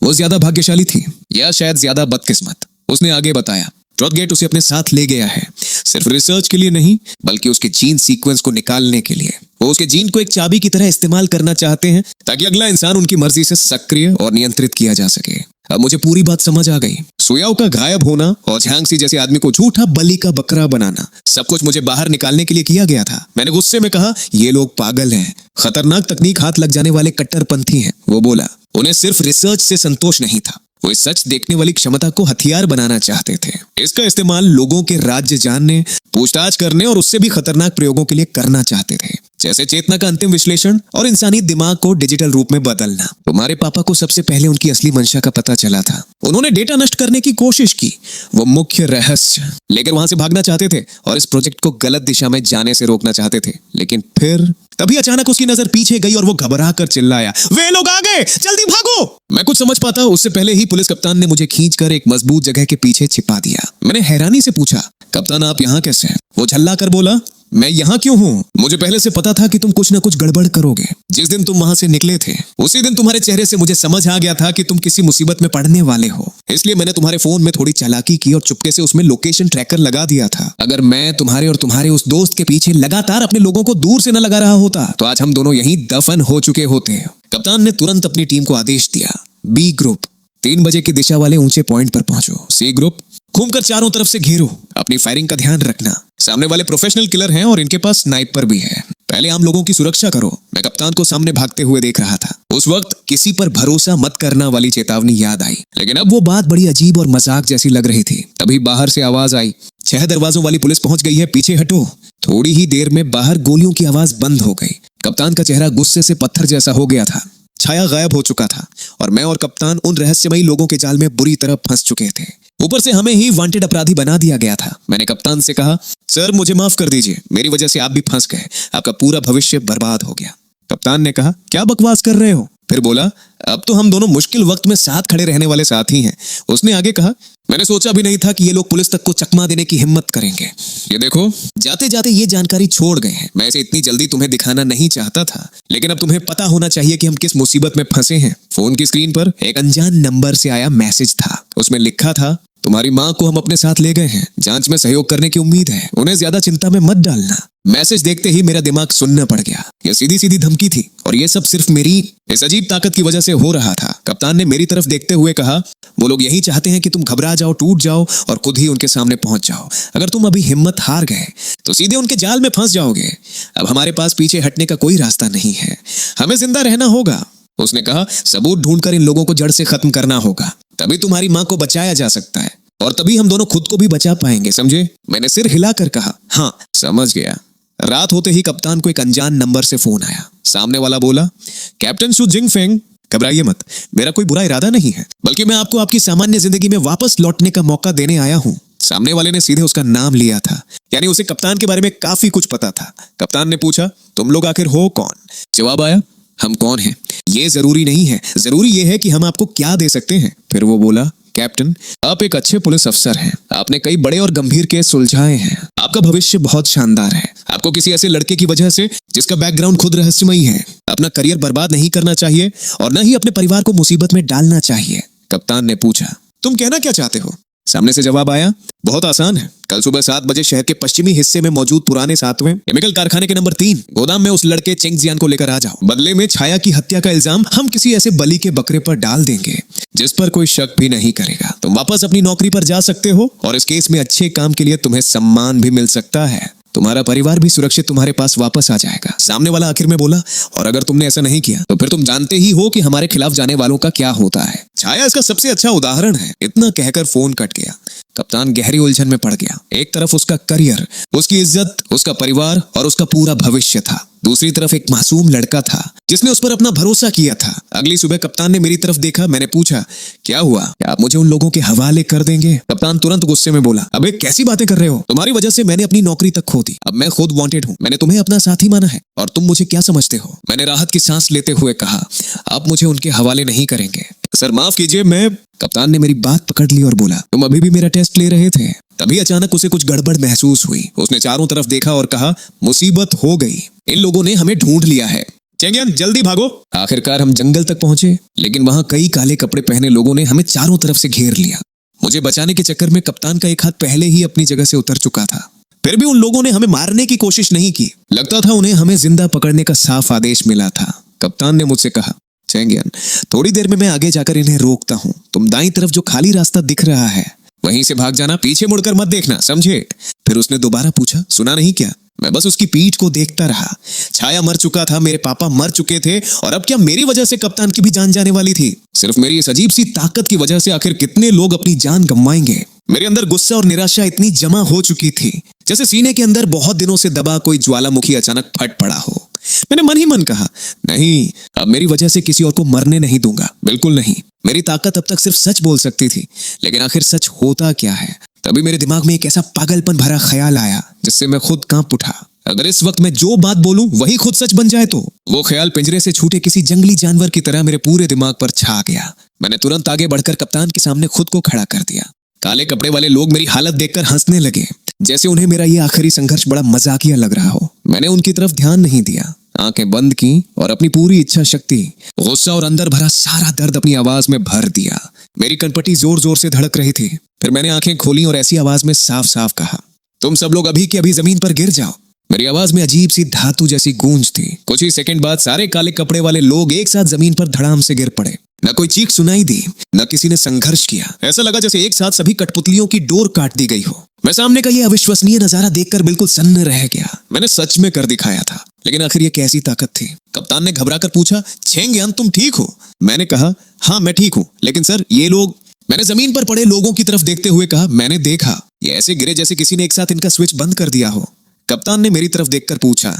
वो ज्यादा भाग्यशाली थी या शायद ज्यादा बदकिस्मत। उसने आगे बताया, ट्रुथ गेट उसे अपने साथ ले गया है, सिर्फ रिसर्च के लिए नहीं बल्कि उसके जीन सीक्वेंस को निकालने के लिए। वो उसके जीन को एक चाबी की तरह इस्तेमाल करना चाहते हैं ताकि अगला इंसान उनकी मर्जी से सक्रिय और नियंत्रित किया जा सके। अब मुझे पूरी बात समझ आ गई। सुयाओ का गायब होना और झांगसी जैसे आदमी को झूठा बलि का बकरा बनाना, सब कुछ मुझे बाहर निकालने के लिए किया गया था। मैंने गुस्से में कहा, ये लोग पागल हैं, खतरनाक तकनीक हाथ लग जाने वाले कट्टरपंथी हैं। वो बोला, उन्हें सिर्फ रिसर्च से संतोष नहीं था, वो इस सच देखने वाली क्षमता को हथियार बनाना चाहते थे। इसका इस्तेमाल लोगों के राज्य जानने, पूछताछ करने और उससे भी खतरनाक प्रयोगों के लिए करना चाहते थे, जैसे चेतना का अंतिम विश्लेषण और इंसानी दिमाग को डिजिटल रूप में बदलना। तुम्हारे पापा को सबसे पहले उनकी असली मंशा का पता चला था। उन्होंने डेटा नष्ट करने की कोशिश की, वो मुख्य रहस्य लेकर वहां से भागना चाहते थे और इस प्रोजेक्ट को गलत दिशा में जाने से रोकना चाहते थे। लेकिन फिर तभी अचानक उसकी नजर पीछे गई और वो घबरा कर चिल्लाया, वे लोग आ गए, जल्दी भागो! मैं कुछ समझ पाता उससे पहले ही पुलिस कप्तान ने मुझे खींचकर एक मजबूत जगह के पीछे छिपा दिया। मैंने हैरानी से पूछा, कप्तान आप यहाँ कैसे हैं? वो झल्ला कर बोला, मैं यहाँ क्यों हूँ? मुझे पहले से पता था कि तुम कुछ न कुछ गड़बड़ करोगे। जिस दिन तुम वहां से निकले थे उसी दिन तुम्हारे चेहरे से मुझे समझ आ गया था कि तुम किसी मुसीबत में पड़ने वाले हो। इसलिए मैंने तुम्हारे फोन में थोड़ी चालाकी की और चुपके से उसमें लोकेशन ट्रैकर लगा दिया था। अगर मैं तुम्हारे और तुम्हारे उस दोस्त के पीछे लगातार अपने लोगों को दूर से न लगा रहा होता तो आज हम दोनों यहीं दफन हो चुके होते। कप्तान ने तुरंत अपनी टीम को आदेश दिया, बी ग्रुप 3 बजे की दिशा वाले ऊंचे पॉइंट पर पहुंचो। सी ग्रुप घूमकर चारों तरफ से घेरो, अपनी फायरिंग का ध्यान रखना। सामने वाले प्रोफेशनल किलर हैं और इनके पास स्नाइपर भी है। पहले आम लोगों की सुरक्षा करो। मैं कप्तान को सामने भागते हुए देख रहा था। उस वक्त किसी पर भरोसा मत करना वाली चेतावनी याद आई, लेकिन अब वो बात बड़ी अजीब और मजाक जैसी लग रही थी। तभी बाहर से आवाज आई, 6 दरवाजों वाली पुलिस पहुंच गई है, पीछे हटो। थोड़ी ही देर में बाहर गोलियों की आवाज बंद हो गई। कप्तान का चेहरा गुस्से से पत्थर जैसा हो गया था। छाया गायब हो चुका था और मैं और कप्तान उन रहस्यमयी लोगों के जाल में बुरी तरह फंस चुके थे। ऊपर से हमें ही वांटेड अपराधी बना दिया गया था। मैंने कप्तान से कहा, सर मुझे माफ कर दीजिए, मेरी वजह से आप भी फंस गए, आपका पूरा भविष्य बर्बाद हो गया। कप्तान ने कहा, क्या बकवास कर रहे हो? फिर बोला, अब तो हम दोनों मुश्किल वक्त में साथ खड़े रहने वाले साथी हैं। उसने आगे कहा, मैंने सोचा भी नहीं था कि ये लोग पुलिस तक को चकमा देने की हिम्मत करेंगे। ये देखो, जाते जाते ये जानकारी छोड़ गए हैं। मैं इसे इतनी जल्दी तुम्हें दिखाना नहीं चाहता था, लेकिन अब तुम्हें पता होना चाहिए कि हम किस मुसीबत में फंसे हैं। फोन की स्क्रीन पर एक अनजान नंबर से आया मैसेज था। उसमें लिखा था, तुम्हारी माँ को हम अपने साथ ले गए हैं, जांच में सहयोग करने की उम्मीद है, उन्हें ज्यादा चिंता में मत डालना। मैसेज देखते ही मेरा दिमाग सुन्न पड़ गया। ये सीधी सीधी धमकी थी और ये सब सिर्फ मेरी इस अजीब ताकत की वजह से हो रहा था। कप्तान ने मेरी तरफ देखते हुए कहा, वो लोग यही चाहते हैं कि तुम घबरा जाओ, टूट जाओ और खुद ही उनके सामने पहुंच जाओ। अगर तुम अभी हिम्मत हार गए तो सीधे उनके जाल में फंस जाओगे। अब हमारे पास पीछे हटने का कोई रास्ता नहीं है, हमें जिंदा रहना होगा। उसने कहा, सबूत ढूंढकर इन लोगों को जड़ से खत्म करना होगा, तभी तुम्हारी माँ को बचाया जा सकता है और तभी हम दोनों खुद को भी बचा पाएंगे, समझे? मैंने सिर हिलाकर कहा, हाँ समझ गया। रात होते ही कप्तान को एक अनजान नंबर से फोन आया। सामने वाला बोला, कैप्टन शू जिंगफेंग, घबराइए मत, मेरा कोई बुरा इरादा नहीं है, बल्कि मैं आपको आपकी सामान्य जिंदगी में वापस लौटने का मौका देने आया हूँ। सामने वाले ने सीधे उसका नाम लिया था, यानी उसे कप्तान के बारे में काफी कुछ पता था। कप्तान ने पूछा, तुम लोग आखिर हो कौन? जवाब आया, हम कौन हैं ये जरूरी नहीं है, जरूरी ये है कि हम आपको क्या दे सकते हैं। फिर वो बोला, कैप्टन, आप एक अच्छे पुलिस अफसर हैं, आपने कई बड़े और गंभीर केस सुलझाए हैं, आपका भविष्य बहुत शानदार है। आपको किसी ऐसे लड़के की वजह से जिसका बैकग्राउंड खुद रहस्यमयी है अपना करियर बर्बाद नहीं करना चाहिए और न ही अपने परिवार को मुसीबत में डालना चाहिए। कप्तान ने पूछा, तुम कहना क्या चाहते हो? सामने से जवाब आया, बहुत आसान है, कल सुबह 7 बजे शहर के पश्चिमी हिस्से में मौजूद पुराने 7वें केमिकल कारखाने के नंबर 3 गोदाम में उस लड़के चेंग जियान को लेकर आ जाओ। बदले में छाया की हत्या का इल्जाम हम किसी ऐसे बलि के बकरे पर डाल देंगे जिस पर कोई शक भी नहीं करेगा। तुम वापस अपनी नौकरी पर जा सकते हो और इस केस में अच्छे काम के लिए तुम्हें सम्मान भी मिल सकता है। तुम्हारा परिवार भी सुरक्षित तुम्हारे पास वापस आ जाएगा। सामने वाला आखिर में बोला, और अगर तुमने ऐसा नहीं किया तो फिर तुम जानते ही हो कि हमारे खिलाफ जाने वालों का क्या होता है। छाया इसका सबसे अच्छा उदाहरण है। इतना कहकर फोन कट गया। कप्तान गहरी उलझन में पड़ गया। एक तरफ उसका करियर, उसकी इज्जत, उसका परिवार और उसका पूरा भविष्य था, दूसरी तरफ एक मासूम लड़का था जिसने उस पर अपना भरोसा किया था। अगली सुबह कप्तान ने मेरी तरफ देखा। मैंने पूछा, क्या हुआ, क्या आप मुझे उन लोगों के हवाले कर देंगे? कप्तान तुरंत गुस्से में बोला, अबे कैसी बातें कर रहे हो, तुम्हारी वजह से मैंने अपनी नौकरी तक खो दी, अब मैं खुद वांटेड हूँ, मैंने तुम्हें अपना साथी माना है और तुम मुझे क्या समझते हो? मैंने राहत की सांस लेते हुए कहा, आप मुझे उनके हवाले नहीं करेंगे। सर माफ कीजिए, मैं। कप्तान ने मेरी बात पकड़ ली और बोला, तुम अभी भी मेरा टेस्ट ले रहे थे? तभी अचानक उसे कुछ गड़बड़ महसूस हुई। उसने चारों तरफ देखा और कहा, मुसीबत हो गई, इन लोगों ने हमें ढूंढ लिया है। चेंगियन जल्दी भागो। आखिरकार हम जंगल तक पहुंचे, लेकिन वहां कई काले कपड़े पहने लोगों ने हमें चारों तरफ से घेर लिया। मुझे बचाने के चक्कर में कप्तान का एक हाथ पहले ही अपनी जगह से उतर चुका था। फिर भी उन लोगों ने हमें मारने की कोशिश नहीं की। लगता था उन्हें हमें जिंदा पकड़ने का साफ आदेश मिला था। कप्तान ने मुझसे कहा, चेंगियन थोड़ी देर में मैं आगे जाकर इन्हें रोकता हूँ, तुम दाईं तरफ जो खाली रास्ता दिख रहा है वहीं से भाग जाना, पीछे मुड़कर मत देखना, समझे? फिर उसने दोबारा पूछा, सुना नहीं क्या? मैं बस उसकी पीठ को देखता रहा। छाया मर चुका था, मेरे पापा मर चुके थे और अब क्या मेरी वजह से कप्तान की भी जान जाने वाली थी? सिर्फ मेरी इस अजीब सी ताकत की वजह से आखिर कितने लोग अपनी जान गंवाएंगे? मेरे अंदर गुस्सा और निराशा इतनी जमा हो चुकी थी जैसे सीने के अंदर बहुत दिनों से दबा कोई ज्वालामुखी अचानक फट पड़ा हो। मैंने मन ही मन कहा, नहीं, अब मेरी वजह से किसी और को मरने नहीं दूंगा, बिल्कुल नहीं। मेरी ताकत अब तक सिर्फ सच बोल सकती थी, लेकिन आखिर सच होता क्या है? तभी मेरे दिमाग में एक ऐसा पागलपन भरा ख्याल आया जिससे मैं खुद कांप उठा। अगर इस वक्त मैं जो बात बोलूं वही खुद सच बन जाए तो? वो ख्याल पिंजरे से छूटे किसी जंगली जानवर की तरह मेरे पूरे दिमाग पर छा गया। मैंने तुरंत आगे बढ़कर कप्तान के सामने खुद को खड़ा कर दिया। काले कपड़े वाले लोग मेरी हालत देखकर हंसने लगे, जैसे उन्हें मेरा ये आखिरी संघर्ष बड़ा मजाकिया लग रहा हो। मैंने उनकी तरफ ध्यान नहीं दिया, आंखें बंद की और अपनी पूरी इच्छा शक्ति, गुस्सा और अंदर भरा सारा दर्द अपनी आवाज में भर दिया। मेरी कनपटी जोर जोर से धड़क रही थी। फिर मैंने आंखें खोली और ऐसी आवाज में साफ साफ कहा, तुम सब लोग अभी के अभी जमीन पर गिर जाओ। मेरी आवाज में अजीब सी धातु जैसी गूंज थी। कुछ ही सेकंड बाद सारे काले कपड़े वाले लोग एक साथ जमीन पर धड़ाम से गिर पड़े। न कोई चीख सुनाई दी, न किसी ने संघर्ष किया। ऐसा लगा जैसे एक साथ सभी कठपुतलियों की डोर काट दी गई हो। मैं सामने का ये अविश्वसनीय नजारा देखकर बिल्कुल सन्न रह गया। मैंने सच में कर दिखाया था, लेकिन आखिर ये कैसी ताकत थी? कप्तान ने घबराकर पूछा, चेंगियन तुम ठीक हो? मैंने कहा, हाँ मैं ठीक हूँ, लेकिन सर ये लोग। मैंने जमीन पर पड़े लोगों की तरफ देखते हुए कहा, मैंने देखा, ये ऐसे गिरे जैसे किसी ने एक साथ इनका स्विच बंद कर दिया हो। कप्तान ने मेरी तरफ देखकर पूछा,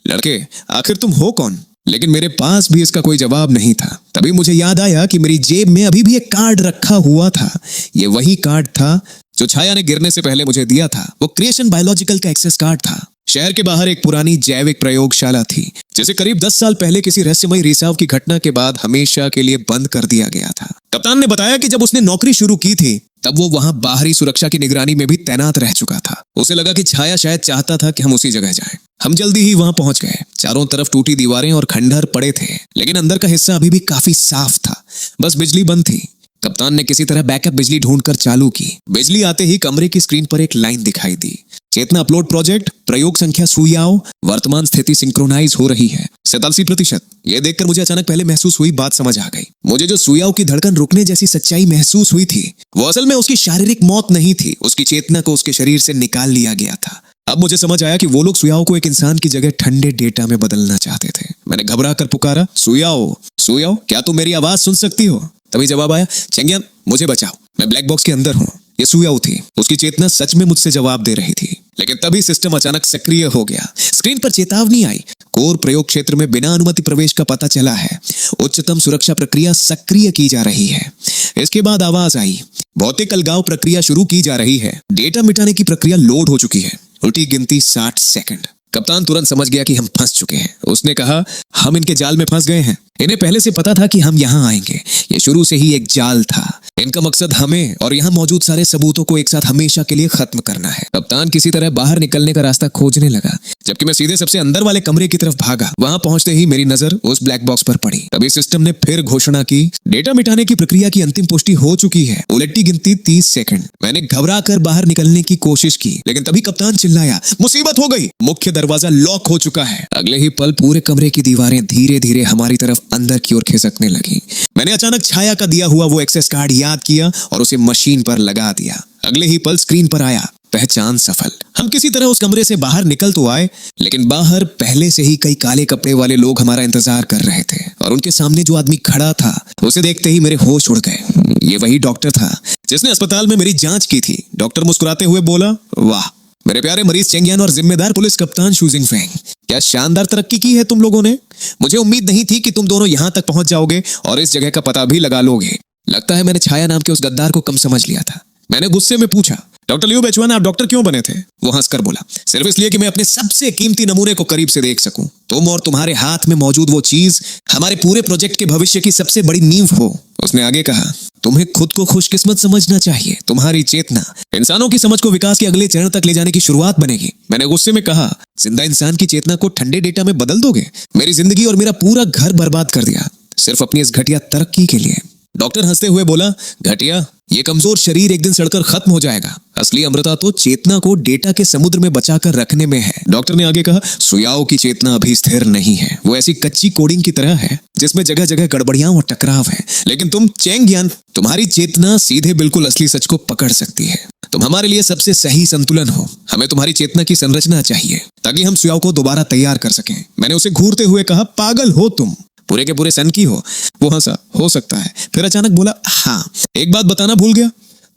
लड़के आखिर तुम हो कौन? लेकिन मेरे पास भी इसका कोई जवाब नहीं था। तभी मुझे याद आया कि मेरी जेब में अभी भी एक कार्ड रखा हुआ था। ये वही कार्ड था जो छाया ने गिरने से पहले मुझे दिया था। वो क्रिएशन बायोलॉजिकल का एक्सेस कार्ड था। शहर के बाहर एक पुरानी जैविक प्रयोगशाला थी जिसे करीब 10 साल पहले किसी रहस्यमयी रिसाव की घटना के बाद हमेशा के लिए बंद कर दिया गया था। कप्तान ने बताया कि जब उसने नौकरी शुरू की थी तब वो वहां बाहरी सुरक्षा की निगरानी में भी तैनात रह चुका था। उसे लगा कि छाया शायद चाहता था कि हम उसी जगह जाएं। हम जल्दी ही वहां पहुंच गए। चारों तरफ टूटी दीवारें और खंडहर पड़े थे, लेकिन अंदर का हिस्सा अभी भी काफी साफ था। बस बिजली बंद थी। कप्तान कप्तान ने किसी तरह बैकअप बिजली ढूंढकर चालू की। बिजली आते ही कमरे की स्क्रीन पर एक लाइन दिखाई दी, चेतना अपलोड प्रोजेक्ट, प्रयोग संख्या सुइयाओ, वर्तमान स्थिति सिंक्रोनाइज हो रही है 87%। ये देखकर मुझे अचानक पहले महसूस हुई बात समझ आ गई। मुझे जो सुइयाओं की धड़कन रुकने जैसी सच्चाई महसूस हुई थी, वो असल में उसकी शारीरिक मौत नहीं थी, उसकी चेतना को उसके शरीर से निकाल लिया गया था। अब मुझे समझ आया कि वो लोग सुइयाओं को एक इंसान की जगह ठंडे डेटा में बदलना चाहते थे। मैंने घबरा कर पुकारा, सुइयाओ, सुइयाओ, क्या तुम मेरी आवाज सुन सकती हो? तभी जवाब आया, चेंगियान मुझे बचाओ, मैं ब्लैक बॉक्स के अंदर हूँ। ये सुइयाओ थी, उसकी चेतना सच में मुझसे जवाब दे रही थी। लेकिन तभी सिस्टम अचानक सक्रिय हो गया। स्क्रीन पर चेतावनी आई, कोर प्रयोग क्षेत्र में बिना अनुमति प्रवेश का पता चला है, उच्चतम सुरक्षा प्रक्रिया सक्रिय की जा रही है। इसके बाद आवाज आई, भौतिक अलगाव प्रक्रिया शुरू की जा रही है, डेटा मिटाने की प्रक्रिया लोड हो चुकी है। उल्टी गिनती 60 सेकंड। कप्तान तुरंत समझ गया कि हम फंस चुके हैं। उसने कहा, हम इनके जाल में फंस गए हैं। इन्हें पहले से पता था कि हम यहाँ आएंगे। ये शुरू से ही एक जाल था। इनका मकसद हमें और यहाँ मौजूद सारे सबूतों को एक साथ हमेशा के लिए खत्म करना है। कप्तान किसी तरह बाहर निकलने का रास्ता खोजने लगा, जबकि मैं सीधे सबसे अंदर वाले कमरे की तरफ भागा। वहां पहुंचते ही मेरी नजर उस ब्लैक बॉक्स पर पड़ी। तभी सिस्टम ने फिर घोषणा की, डेटा मिटाने की प्रक्रिया की अंतिम पुष्टि हो चुकी है। उलटी गिनती 30 सेकंड। मैंने घबरा कर बाहर निकलने की कोशिश की, लेकिन तभी कप्तान चिल्लाया, मुसीबत हो गई, मुख्य दरवाजा लॉक हो चुका है। अगले ही पल पूरे कमरे की दीवारें धीरे धीरे हमारी तरफ अंदर की ओर खिसकने लगी। मैंने अचानक छाया का दिया हुआ वो एक्सेस कार्ड याद किया और उसे मशीन पर लगा दिया। अगले ही पल स्क्रीन पर आया, पहचान सफल। हम किसी तरह उस कमरे से बाहर निकल तो आए, लेकिन बाहर पहले से ही कई काले कपड़े वाले लोग हमारा इंतजार कर रहे थे और उनके सामने जो आदमी खड़ा था, उसे देखते ही मेरे होश उड़ गए। ये वही डॉक्टर था जिसने अस्पताल में मेरी जांच की थी। डॉक्टर मुस्कुराते हुए बोला, वाह मेरे प्यारे मरीज चेंगियान और जिम्मेदार पुलिस कप्तान शू जिंगफेंग, क्या शानदार तरक्की की है तुम लोगों ने। मुझे उम्मीद नहीं थी कि तुम दोनों यहाँ तक पहुंच जाओगे और इस जगह का पता भी लगा लोगे। लगता है मैंने छाया नाम के उस गद्दार को कम समझ लिया था। मैंने गुस्से में पूछा, डॉक्टर लियू बेचुआन, आप डॉक्टर क्यों बने थे? वो हंसकर बोला, सिर्फ इसलिए कि मैं अपने सबसे कीमती नमूने को करीब से देख सकूं। तुम और तुम्हारे हाथ में मौजूद वो चीज हमारे पूरे प्रोजेक्ट के भविष्य की सबसे बड़ी नींव हो। उसने आगे कहा, तुम्हें खुद को खुशकिस्मत समझना चाहिए। तुम्हारी चेतना इंसानों की समझ को विकास के अगले चरण तक ले जाने की शुरुआत बनेगी। मैंने गुस्से में कहा, जिंदा इंसान की चेतना को ठंडे डेटा में बदल दोगे? मेरी जिंदगी और मेरा पूरा घर बर्बाद कर दिया, सिर्फ अपनी इस घटिया तरक्की के लिए। डॉक्टर हंसते हुए बोला, घटिया, ये कमजोर शरीर एक दिन सड़कर खत्म हो जाएगा। असली अमृता तो चेतना को डेटा के समुद्र में बचाकर रखने में है। डॉक्टर ने आगे कहा, सुइयाओ की चेतना अभी स्थिर नहीं है। वो ऐसी कच्ची कोडिंग की तरह है जिसमें जगह जगह गड़बड़ियां और टकराव है। लेकिन तुम चेंगियान, तुम्हारी चेतना सीधे बिल्कुल असली सच को पकड़ सकती है। तुम हमारे लिए सबसे सही संतुलन हो। हमें तुम्हारी चेतना की संरचना चाहिए ताकि हम सुइयाओ को दोबारा तैयार कर सकें। मैंने उसे घूरते हुए कहा, पागल हो तुम, पूरे के पूरे सन की हो। वो हंसा, हो सकता है। फिर अचानक बोला, हाँ एक बात बताना भूल गया,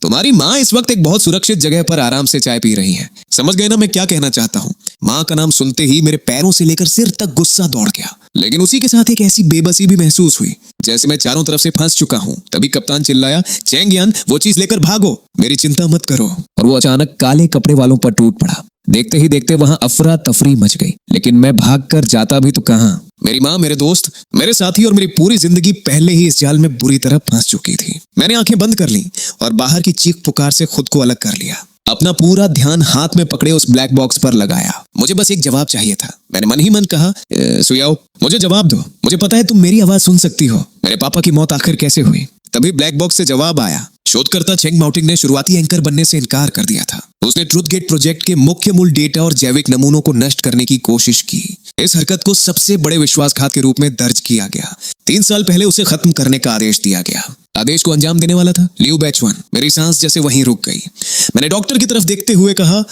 तुम्हारी माँ इस वक्त एक बहुत सुरक्षित जगह पर आराम से चाय पी रही है। समझ गए ना मैं क्या कहना चाहता हूँ? माँ का नाम सुनते ही मेरे पैरों से लेकर सिर तक गुस्सा दौड़ गया, लेकिन उसी के साथ एक ऐसी बेबसी भी महसूस हुई जैसे मैं चारों तरफ से फंस चुका हूँ। तभी कप्तान चिल्लाया, चेंगियान वो चीज लेकर भागो, मेरी चिंता मत करो। और वो अचानक काले कपड़े वालों पर टूट पड़ा। देखते ही देखते वहां अफरा तफरी मच गई, लेकिन मैं भागकर जाता भी तो कहां। मेरी माँ, मेरे दोस्त, मेरे साथी और मेरी पूरी जिंदगी पहले ही इस जाल में बुरी तरह फंस चुकी थी। मैंने आंखें बंद कर ली और बाहर की चीख पुकार से खुद को अलग कर लिया। अपना पूरा ध्यान हाथ में पकड़े उस ब्लैक बॉक्स पर लगाया। मुझे बस एक जवाब चाहिए था। मैंने मन ही मन कहा, सुइयाओ मुझे जवाब दो। मुझे पता है तुम मेरी आवाज सुन सकती हो। मेरे पापा की मौत आखिर कैसे हुई? तभी ब्लैक बॉक्स से जवाब आया। शोधकर्ता चेंग माउटिंग ने शुरुआती एंकर बनने से इनकार कर दिया था। उसने ट्रूथ गेट प्रोजेक्ट के मुख्य मूल डेटा और जैविक नमूनों को नष्ट करने की कोशिश की। इस हरकत को सबसे बड़े विश्वासघात के रूप में दर्ज किया गया। 3 साल पहले उसे खत्म करने का आदेश दिया गया। आदेश को अंजाम देने वाला था लियू बेचुआन। मेरी सांस जैसे वहीं रुक गई। मैंने डॉक्टर की तरफ देखते हुए कहा,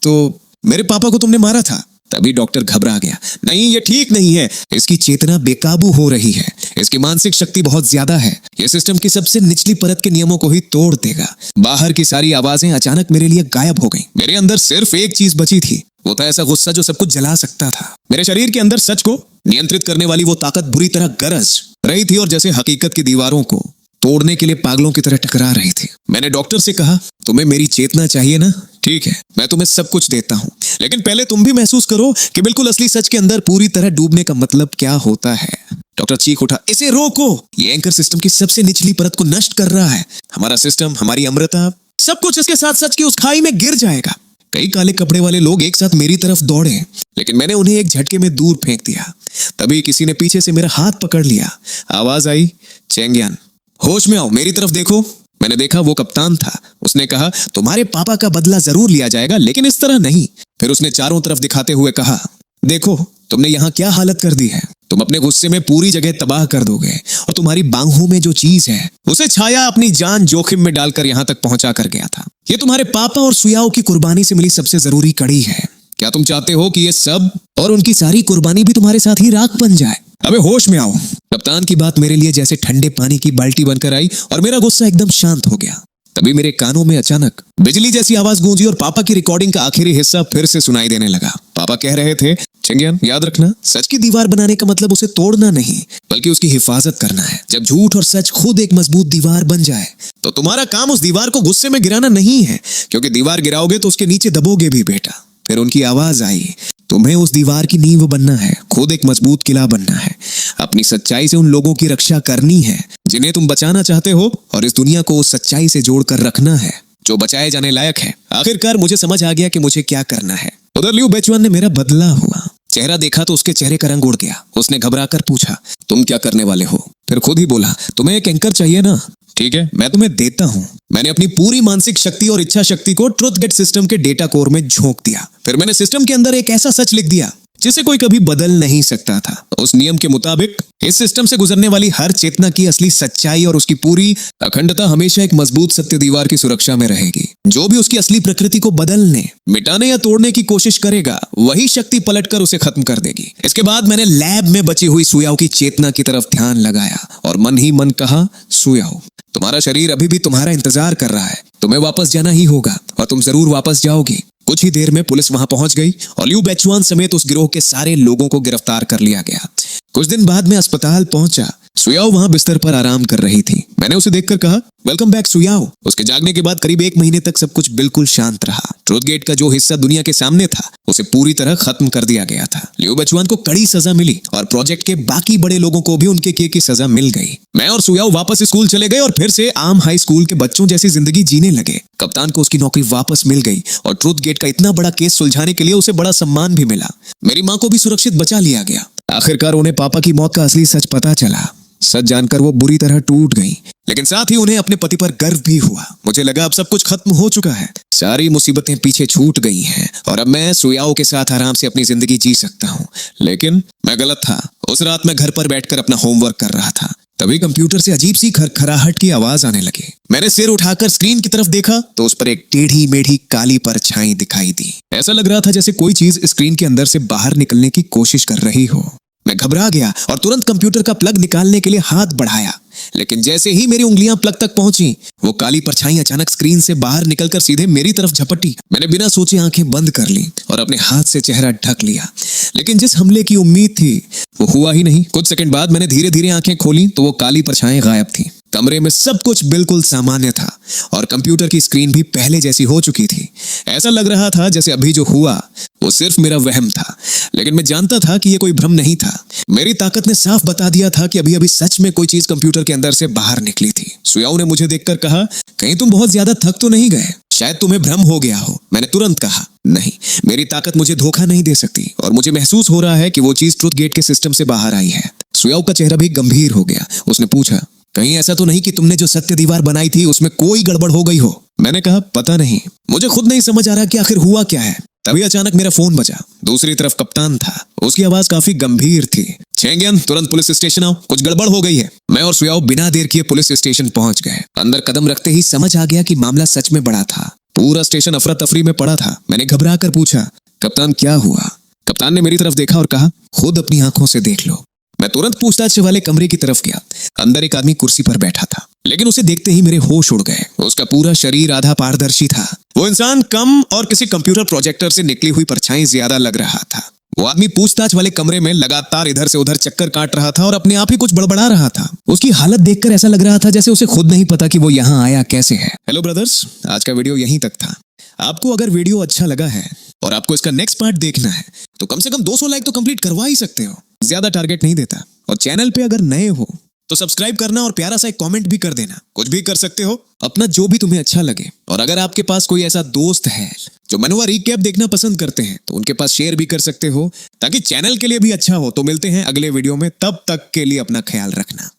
तो मेरे पापा को तुमने मारा था? तभी डॉक्टर घबरा गया। नहीं, ये ठीक नहीं है। इसकी चेतना बेकाबू हो रही है। इसकी मानसिक शक्ति बहुत ज्यादा है। यह सिस्टम की सबसे निचली परत के नियमों को ही तोड़ देगा। बाहर की सारी आवाजें अचानक मेरे लिए गायब हो गईं। मेरे अंदर सिर्फ एक चीज बची थी। वो था ऐसा गुस्सा जो सब कुछ जला सकता था। मेरे शरीर के अंदर सच को नियंत्रित करने वाली वो ताकत बुरी तरह गरज रही थी और जैसे हकीकत की दीवारों को तोड़ने के लिए पागलों की तरह टकरा रही थी। मैंने डॉक्टर से कहा, तुम्हें मेरी चेतना चाहिए ना? ठीक है, मैं तुम्हें सब कुछ देता हूँ, लेकिन पहले तुम भी महसूस करो कि बिल्कुल असली सच के अंदर पूरी तरह डूबने का मतलब क्या होता है। डॉक्टर चीख उठा, इसे रोको। ये एंकर सिस्टम की सबसे निचली परत को नष्ट कर रहा है। हमारा सिस्टम, हमारी अमृता, सब कुछ इसके साथ सच की उस खाई में गिर जाएगा। कई काले कपड़े वाले लोग एक साथ मेरी तरफ दौड़े, लेकिन मैंने उन्हें एक झटके में दूर फेंक दिया। तभी किसी ने पीछे से मेरा हाथ पकड़ लिया। आवाज आई, चेंगियान होश में आओ, मेरी तरफ देखो। मैंने देखा वो कप्तान था। उसने कहा, तुम्हारे पापा का बदला जरूर लिया जाएगा, लेकिन इस तरह नहीं। फिर उसने चारों तरफ दिखाते हुए कहा, देखो तुमने यहाँ क्या हालत कर दी है। तुम अपने गुस्से में पूरी जगह तबाह कर दोगे, और तुम्हारी बाहों में जो चीज है उसे छाया अपनी जान जोखिम में डालकर यहाँ तक पहुंचा कर गया था। ये तुम्हारे पापा और सुयाओ की कुर्बानी से मिली सबसे जरूरी कड़ी है। क्या तुम चाहते हो कि ये सब और उनकी सारी कुर्बानी भी तुम्हारे साथ ही राख बन जाए? अबे होश में आओ। कप्तान की बात मेरे लिए जैसे ठंडे पानी की बाल्टी बनकर आई और मेरा गुस्सा एकदम शांत हो गया। तभी मेरे कानों में अचानक बिजली जैसी आवाज गूंजी और पापा की रिकॉर्डिंग का आखिरी हिस्सा फिर से सुनाई देने लगा। पापा कह रहे थे, चंगियान याद रखना, सच की दीवार बनाने का मतलब उसे तोड़ना नहीं, बल्कि उसकी हिफाजत करना है। जब झूठ और सच खुद एक मजबूत दीवार बन जाए तो तुम्हारा काम उस दीवार को गुस्से में गिराना नहीं है, क्योंकि दीवार गिराओगे तो उसके नीचे दबोगे भी बेटा। फिर उनकी आवाज आई, तुम्हें उस दीवार की नींव बनना है, खुद एक मजबूत किला बनना है। अपनी सच्चाई से उन लोगों की रक्षा करनी है जिन्हें तुम बचाना चाहते हो, और इस दुनिया को उस सच्चाई से जोड़कर रखना है जो बचाए जाने लायक है। आखिरकार मुझे समझ आ गया कि मुझे क्या करना है। उधर लियू बेचुआन ने मेरा बदला हुआ चेहरा देखा तो उसके चेहरे का रंग उड़ गया। उसने घबराकर पूछा, तुम क्या करने वाले हो? फिर खुद ही बोला, तुम्हें एक एंकर चाहिए ना, ठीक है मैं तुम्हें देता हूं। मैंने अपनी पूरी मानसिक शक्ति और इच्छा शक्ति को ट्रुथ गेट सिस्टम के डेटा कोर में झोंक दिया। फिर मैंने सिस्टम के अंदर एक ऐसा सच लिख दिया जिसे कोई कभी बदल नहीं सकता था। उस नियम के मुताबिक इस सिस्टम से गुजरने वाली हर चेतना की असली सच्चाई और उसकी पूरी अखंडता हमेशा एक मजबूत सत्य दीवार की सुरक्षा में रहेगी। जो भी उसकी असली प्रकृति को बदलने, मिटाने या तोड़ने की कोशिश करेगा, वही शक्ति पलटकर उसे खत्म कर देगी। इसके बाद मैंने लैब में बची हुई सुयाओ की चेतना की तरफ ध्यान लगाया और मन ही मन कहा, सुयाओ तुम्हारा शरीर अभी भी तुम्हारा इंतजार कर रहा है। तुम्हें वापस जाना ही होगा और तुम जरूर वापस जाओगी। कुछ ही देर में पुलिस वहां पहुंच गई और लियू बेचुआन समेत उस गिरोह के सारे लोगों को गिरफ्तार कर लिया गया। कुछ दिन बाद मैं अस्पताल पहुंचा। सुयाओ वहां बिस्तर पर आराम कर रही थी। मैंने उसे देखकर कहा, वेलकम बैक सुयाओ। उसके जागने के बाद करीब 1 महीने तक सब कुछ बिल्कुल शांत रहा। ट्रुथ गेट का जो हिस्सा दुनिया के सामने था उसे पूरी तरह खत्म कर दिया गया था। लियू बेचुआन को कड़ी सजा मिली और प्रोजेक्ट के बाकी बड़े लोगों को भी उनके किए की सजा मिल गई। मैं और सुयाओ वापस स्कूल चले गए और फिर से आम हाई स्कूल के बच्चों जैसी जिंदगी जीने लगे। कप्तान को उसकी नौकरी वापस मिल गई और ट्रुथ गेट का इतना बड़ा केस सुलझाने के लिए उसे बड़ा सम्मान भी मिला। मेरी माँ को भी सुरक्षित बचा लिया गया। आखिरकार उन्हें पापा की मौत का असली सच पता चला। सच जानकर वो बुरी तरह टूट गई, लेकिन साथ ही उन्हें अपने पति पर गर्व भी हुआ। मुझे लगा अब सब कुछ खत्म हो चुका है, सारी मुसीबतें पीछे छूट गई हैं और अब मैं सुयाओ के साथ आराम से अपनी जिंदगी जी सकता हूँ। लेकिन मैं गलत था। उस रात मैं घर पर बैठकर अपना होमवर्क कर रहा था। तभी कंप्यूटर से अजीब सी खरखराहट की आवाज आने लगी। मैंने सिर उठाकर स्क्रीन की तरफ देखा तो उस पर एक टेढ़ी मेढ़ी काली परछाई दिखाई दी। ऐसा लग रहा था जैसे कोई चीज स्क्रीन के अंदर से बाहर निकलने की कोशिश कर रही हो। मैं घबरा गया और तुरंत कंप्यूटर का प्लग निकालने के लिए हाथ बढ़ाया, लेकिन जैसे ही मेरी उंगलियां प्लग तक पहुंची, वो काली परछाई अचानक स्क्रीन से बाहर निकलकर सीधे मेरी तरफ झपटी। मैंने बिना सोचे आंखें बंद कर ली और अपने हाथ से चेहरा ढक लिया, लेकिन जिस हमले की उम्मीद थी वो हुआ ही नहीं। कुछ सेकंड बाद मैंने धीरे धीरे आंखें खोली तो वो काली परछाई गायब थी। कमरे में सब कुछ बिल्कुल सामान्य था और कंप्यूटर की स्क्रीन भी पहले जैसी हो चुकी थी। ऐसा लग रहा था जैसे अभी जो हुआ वो सिर्फ मेरा वहम था, लेकिन मैं जानता था कि ये कोई भ्रम नहीं था। मेरी ताकत ने साफ बता दिया था कि अभी अभी सच में कोई चीज कंप्यूटर के अंदर से बाहर निकली थी। सुयाओ ने मुझे देखकर कहा, कहीं तुम बहुत ज्यादा थक तो नहीं गए? शायद तुम्हें भ्रम हो गया हो। मैंने तुरंत कहा, नहीं, मेरी ताकत मुझे धोखा नहीं दे सकती और मुझे महसूस हो रहा है कि वो चीज ट्रुथ गेट के सिस्टम से बाहर आई है। सुयाओ का चेहरा भी गंभीर हो गया। उसने पूछा, कहीं ऐसा तो नहीं कि तुमने जो सत्य दीवार बनाई थी उसमें कोई गड़बड़ हो गई हो? मैंने कहा, पता नहीं, मुझे खुद नहीं समझ आ रहा कि आखिर हुआ क्या है। तभी अचानक मेरा फोन बजा। दूसरी तरफ कप्तान था। उसकी आवाज काफी गंभीर थी। चेंगियन, तुरंत पुलिस स्टेशन आओ, कुछ गड़बड़ हो गई है। मैं और सुयाओ बिना देर किए पुलिस स्टेशन पहुंच गए। अंदर कदम रखते ही समझ आ गया कि मामला सच में बड़ा था। पूरा स्टेशन अफरा तफरी में पड़ा था। मैंने घबरा कर पूछा, कप्तान क्या हुआ? कप्तान ने मेरी तरफ देखा और कहा, खुद अपनी आंखों से देख लो। मैं तुरंत पूछताछ वाले कमरे की तरफ गया। अंदर एक आदमी कुर्सी पर बैठा था, लेकिन उसे देखते ही मेरे होश उड़ गए। उसका पूरा शरीर आधा पारदर्शी था। वो इंसान कम और किसी कंप्यूटर प्रोजेक्टर से निकली हुई परछाई ज्यादा लग रहा था। वो आदमी पूछताछ वाले कमरे में लगातार इधर से उधर चक्कर काट रहा था और अपने आप ही कुछ बड़बड़ा रहा था। उसकी हालत देखकर ऐसा लग रहा था जैसे उसे खुद नहीं पता कि वो यहाँ आया कैसे है। हेलो ब्रदर्स, आज का वीडियो यहीं तक था। आपको अगर वीडियो अच्छा लगा है और आपको इसका नेक्स्ट पार्ट देखना है तो कम से कम 200 लाइक तो कंप्लीट करवा ही सकते हो। ज्यादा टारगेट नहीं देता। और चैनल पे अगर नए हो तो सब्सक्राइब करना और प्यारा सा एक कमेंट भी कर देना। कुछ भी कर सकते हो, अपना जो भी तुम्हें अच्छा लगे। और अगर आपके पास कोई ऐसा दोस्त है जो मनवा रिकैप देखना पसंद करते हैं तो उनके पास शेयर भी कर सकते हो, ताकि चैनल के लिए भी अच्छा हो। तो मिलते हैं अगले वीडियो में, तब तक के लिए अपना ख्याल रखना।